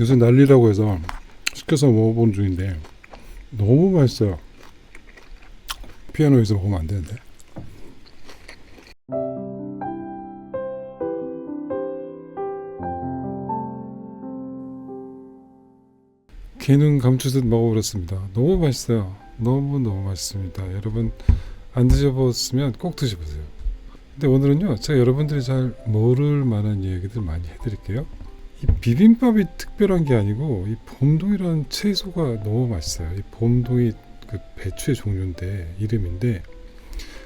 요새 난리라고 해서 시켜서 먹어본 중인데 너무 맛있어요. 피아노에서 먹으면 안 되는데. 개는 감추듯 먹어버렸습니다. 너무 맛있어요. 너무 맛있습니다. 여러분 안 드셔봤으면 꼭 드셔보세요. 근데 오늘은요, 제가 여러분들이 잘 모를 만한 이야기들 많이 해드릴게요. 이 비빔밥이 특별한 게 아니고 이 봄동이라는 채소가 너무 맛있어요. 이 봄동이 그 배추의 종류인데, 이름인데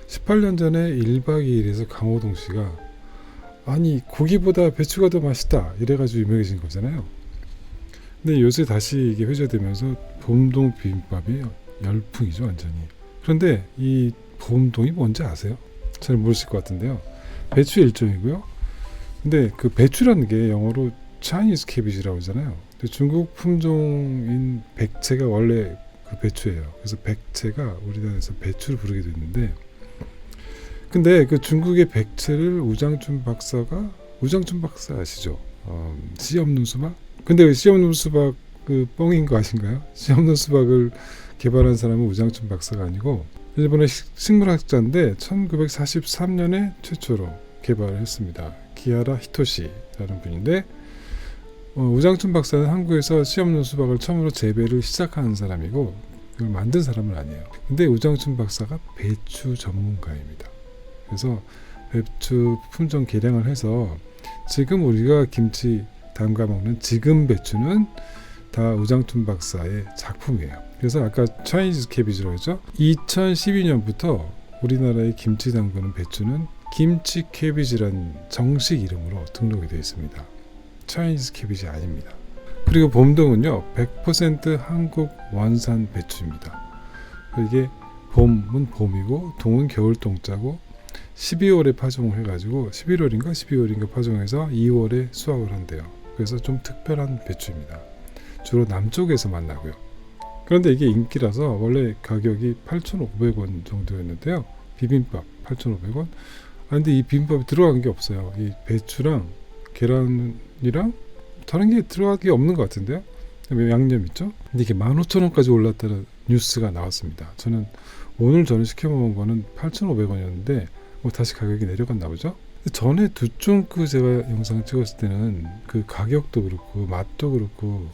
18년 전에 1박 2일에서 강호동 씨가 아니 고기보다 배추가 더 맛있다 이래가지고 유명해진 거잖아요. 근데 요새 다시 이게 회자되면서 봄동 비빔밥이 열풍이죠, 완전히. 그런데 이 봄동이 뭔지 아세요? 잘 모르실 것 같은데요. 배추 일종이고요. 근데 그 배추라는 게 영어로 Chinese cabbage라고 하잖아요. 중국 품종인 백채가 원래 그 배추예요. 그래서 백채가 우리나라에서 배추를 부르게 됐는데, 근데 그 중국의 백채를 우장춘 박사 아시죠? 씨 없는 수박? 근데 씨 없는 수박 그 뻥인 거 아신가요? 씨 없는 수박을 개발한 사람은 우장춘 박사가 아니고 일본의 식물학자인데 1943년에 최초로 개발을 했습니다. 기하라 히토시라는 분인데, 우장춘 박사는 한국에서 씨 없는 수박을 처음으로 재배를 시작한 사람이고 이걸 만든 사람은 아니에요. 근데 우장춘 박사가 배추 전문가입니다. 그래서 배추 품종 개량을 해서 지금 우리가 김치 담가 먹는 지금 배추는 다 우장춘 박사의 작품이에요. 그래서 아까 차이니즈 캐비지라고 했죠. 2012년부터 우리나라의 김치 담그는 배추는 김치 캐비지라는 정식 이름으로 등록이 되어 있습니다. 차이니즈 캐비지 아닙니다. 그리고 봄동은요 100% 한국 원산 배추입니다. 이게 봄은 봄이고 동은 겨울 동자고 12월에 파종을 해가지고 11월인가 12월인가 파종해서 2월에 수확을 한대요. 그래서 좀 특별한 배추입니다. 주로 남쪽에서 만나고요. 그런데 이게 인기라서 원래 가격이 8,500원 정도였는데요. 비빔밥 8,500원. 근데 이 비빔밥에 들어간 게 없어요. 이 배추랑 계란이랑 다른 게 들어간 게 없는 것 같은데요. 양념 있죠. 근데 이게 15,000원까지 올랐다는 뉴스가 나왔습니다. 오늘 시켜 먹은 거는 8,500원이었는데 다시 가격이 내려갔나 보죠. 전에 두쫑 제가 영상 찍었을 때는 그 가격도 그렇고 맛도 그렇고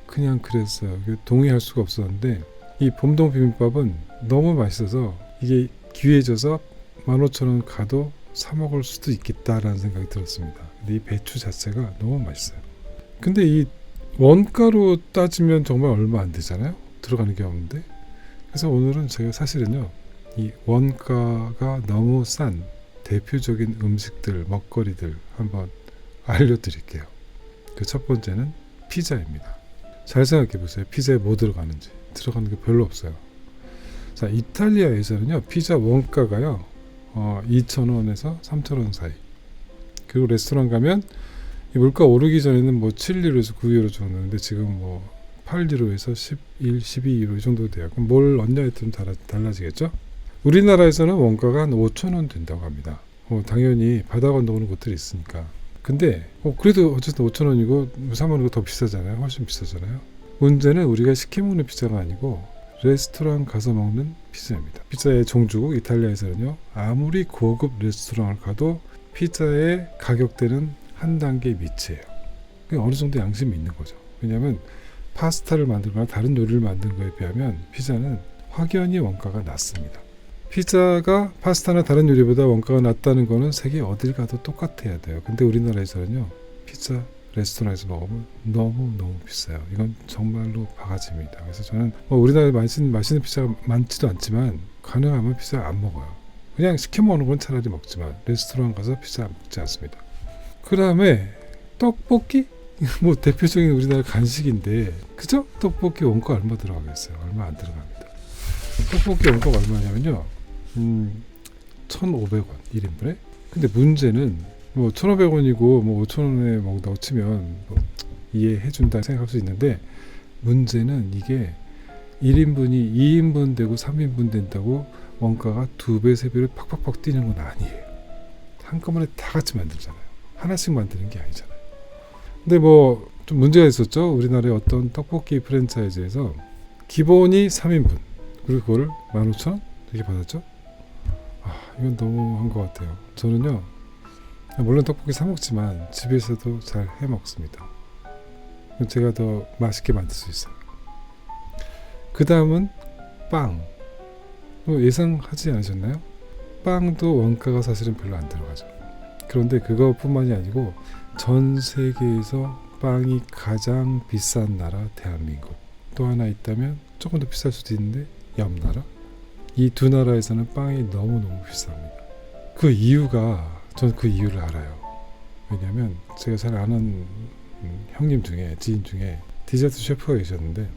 그냥 그랬어요. 동의할 수가 없었는데 이 봄동 비빔밥은 너무 맛있어서 이게 기회져서 15,000원 가도 사 먹을 수도 있겠다라는 생각이 들었습니다. 근데 이 배추 자체가 너무 맛있어요. 근데 이 원가로 따지면 정말 얼마 안 되잖아요. 들어가는 게 없는데. 그래서 오늘은 제가 사실은요 이 원가가 너무 싼 대표적인 음식들, 먹거리들 한번 알려드릴게요. 그 첫 번째는 피자입니다. 잘 생각해 보세요. 피자에 뭐 들어가는지. 들어가는 게 별로 없어요. 자, 이탈리아에서는요 피자 원가가요 2,000원에서 3,000원 사이. 그리고 레스토랑 가면 이 물가 오르기 전에는 7유로에서 9유로 줬는데 지금 8유로에서 11, 12유로 이 정도 돼요. 그럼 뭘 넣냐에 따라 달라지겠죠? 우리나라에서는 원가가 한 5,000원 된다고 합니다. 당연히 바다 건너오는 곳들이 있으니까. 근데 그래도 어쨌든 5,000원이고 3,000원이고 더 비싸잖아요. 훨씬 비싸잖아요. 문제는 우리가 시켜 먹는 피자가 아니고 레스토랑 가서 먹는 피자입니다. 피자의 종주국 이탈리아에서는요 아무리 고급 레스토랑을 가도 피자의 가격대는 한 단계 밑이에요. 어느 정도 양심이 있는 거죠. 왜냐하면 파스타를 만들거나 다른 요리를 만든 거에 비하면 피자는 확연히 원가가 낮습니다. 피자가 파스타나 다른 요리보다 원가가 낮다는 거는 세계 어딜 가도 똑같아야 돼요. 근데 우리나라에서는요 피자 레스토랑에서 먹으면 너무 비싸요. 이건 정말로 바가지입니다. 그래서 저는 우리나라에 맛있는 피자가 많지도 않지만 가능하면 피자 안 먹어요. 그냥 시켜 먹는 건 차라리 먹지만 레스토랑 가서 피자 먹지 않습니다. 그 다음에 떡볶이? 대표적인 우리나라 간식인데 그죠? 떡볶이 원가 얼마 들어가겠어요? 얼마 안 들어갑니다. 떡볶이 원가가 얼마냐면요 1,500원 1인분에. 근데 문제는 1,500원이고 5,000원에 먹는다고 치면 이해해준다 생각할 수 있는데, 문제는 이게 1인분이 2인분 되고 3인분 된다고 원가가 2배 3배로 팍팍팍 뛰는 건 아니에요. 한꺼번에 다 같이 만들잖아요. 하나씩 만드는 게 아니잖아요. 근데 좀 문제가 있었죠. 우리나라의 어떤 떡볶이 프랜차이즈에서 기본이 3인분 그리고 그거를 15,000원 이렇게 받았죠. 이건 너무한 것 같아요. 저는요, 물론 떡볶이 사 먹지만 집에서도 잘 해 먹습니다. 제가 더 맛있게 만들 수 있어요. 그 다음은 빵. 예상하지 않으셨나요? 빵도 원가가 사실은 별로 안 들어가죠. 그런데 그것뿐만이 아니고 전 세계에서 빵이 가장 비싼 나라 대한민국. 또 하나 있다면 조금 더 비쌀 수도 있는데 옆나라. 이 두 나라에서는 빵이 너무너무 비쌉니다. 그 이유가 저는 그 이유를 알아요. 왜냐하면 제가 잘 아는 형님 중에 지인 중에 디저트 셰프가 계셨는데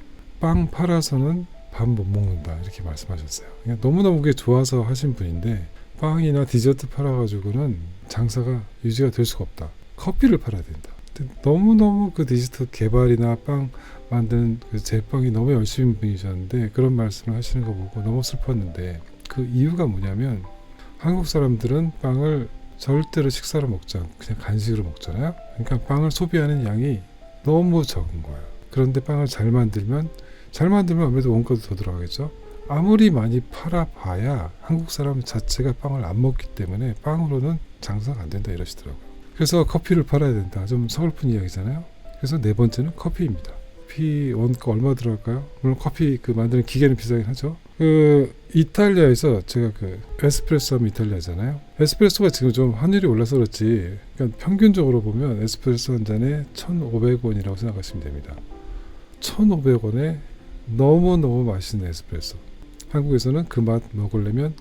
빵 팔아서는 밥 못 먹는다 이렇게 말씀하셨어요. 그냥 너무너무 그게 좋아서 하신 분인데 빵이나 디저트 팔아가지고는 장사가 유지가 될 수가 없다. 커피를 팔아야 된다. 너무너무 그 디저트 개발이나 빵 만드는 그 제빵이 너무 열심히 분이셨는데 그런 말씀을 하시는 거 보고 너무 슬펐는데 그 이유가 뭐냐면 한국 사람들은 빵을 절대로 식사로 먹지 않고 그냥 간식으로 먹잖아요. 그러니까 빵을 소비하는 양이 너무 적은 거예요. 그런데 빵을 잘 만들면 아무래도 원가도 더 들어가겠죠. 아무리 많이 팔아봐야 한국 사람 자체가 빵을 안 먹기 때문에 빵으로는 장사가 안 된다 이러시더라고요. 그래서 커피를 팔아야 된다. 좀 서글픈 이야기잖아요. 그래서 네 번째는 커피입니다. 커피 원가 얼마 들어갈까요? 물론 커피 그 만드는 기계는 비싸긴 하죠. 그 이탈리아에서 제가 그 에스프레소 하면 이탈리아잖아요. 에스프레소가 지금 좀 환율이 올라서 그렇지. 그러니까 평균적으로 보면 에스프레소 한 잔에 1,500원이라고 생각하시면 됩니다. 1,500원에 너무너무 맛있는 에스프레소. 한국에서는 그 맛 먹으려면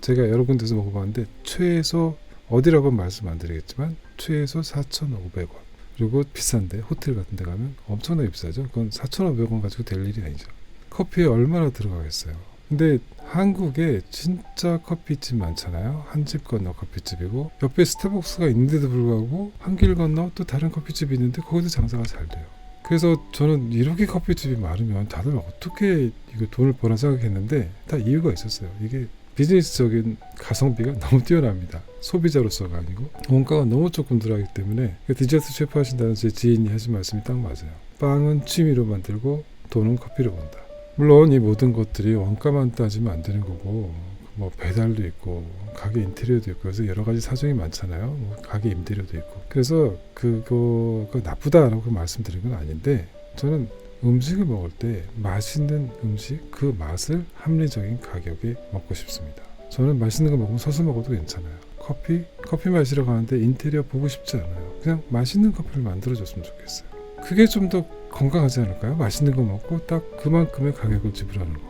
제가 여러 군데서 먹어봤는데 최소 어디라고 말씀 안 드리겠지만 최소 4,500원. 그리고 비싼데 호텔 같은 데 가면 엄청나게 비싸죠. 그건 4,500원 가지고 될 일이 아니죠. 커피에 얼마나 들어가겠어요. 근데 한국에 진짜 커피집 많잖아요. 한 집 건너 커피집이고 옆에 스타벅스가 있는데도 불구하고 한 길 건너 또 다른 커피집이 있는데 거기도 장사가 잘 돼요. 그래서 저는 이렇게 커피집이 많으면 다들 어떻게 이거 돈을 버나 생각했는데 다 이유가 있었어요. 이게 비즈니스적인 가성비가 너무 뛰어납니다. 소비자로서가 아니고 원가가 너무 조금 들어가기 때문에 디저트 셰프 하신다는 제 지인이 하신 말씀이 딱 맞아요. 빵은 취미로 만들고 돈은 커피로 번다. 물론 이 모든 것들이 원가만 따지면 안 되는 거고 뭐 배달도 있고 가게 인테리어도 있고 그래서 여러 가지 사정이 많잖아요. 뭐 가게 임대료도 있고 그래서 그거가 나쁘다라고 말씀드린 건 아닌데 저는 음식을 먹을 때 맛있는 음식 그 맛을 합리적인 가격에 먹고 싶습니다. 저는 맛있는 거 먹으면 서서 먹어도 괜찮아요. 커피 마시러 가는데 인테리어 보고 싶지 않아요. 그냥 맛있는 커피를 만들어줬으면 좋겠어요. 그게 좀 더 건강하지 않을까요? 맛있는 거 먹고 딱 그만큼의 가격을 지불하는 거.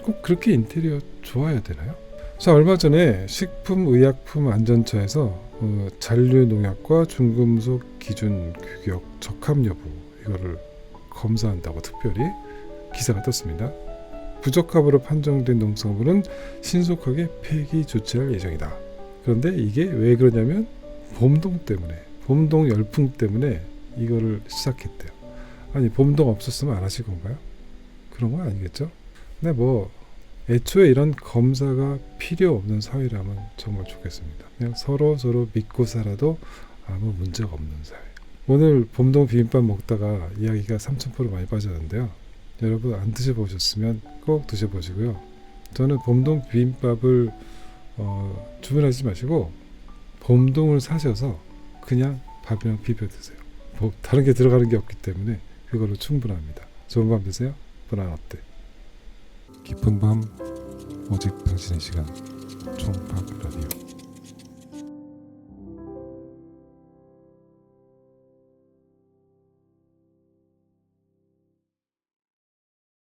꼭 그렇게 인테리어 좋아야 되나요? 자, 얼마 전에 식품의약품안전처에서 잔류 농약과 중금속 기준 규격 적합 여부 이거를 검사한다고 특별히 기사가 떴습니다. 부적합으로 판정된 농산물은 신속하게 폐기 조치할 예정이다. 그런데 이게 왜 그러냐면 봄동 열풍 때문에 이거를 시작했대요. 아니 봄동 없었으면 안 하실 건가요? 그런 건 아니겠죠? 근데 뭐 애초에 이런 검사가 필요 없는 사회라면 정말 좋겠습니다. 그냥 서로 믿고 살아도 아무 문제가 없는 사회. 오늘 봄동 비빔밥 먹다가 이야기가 3000% 많이 빠졌는데요. 여러분 안 드셔보셨으면 꼭 드셔보시고요. 저는 봄동 비빔밥을 주문하지 마시고 봄동을 사셔서 그냥 밥이랑 비벼 드세요. 뭐 다른 게 들어가는 게 없기 때문에 그걸로 충분합니다. 좋은 밤 되세요. 보란 어때? 깊은 밤 오직 당신의 시간 총밥 라디오.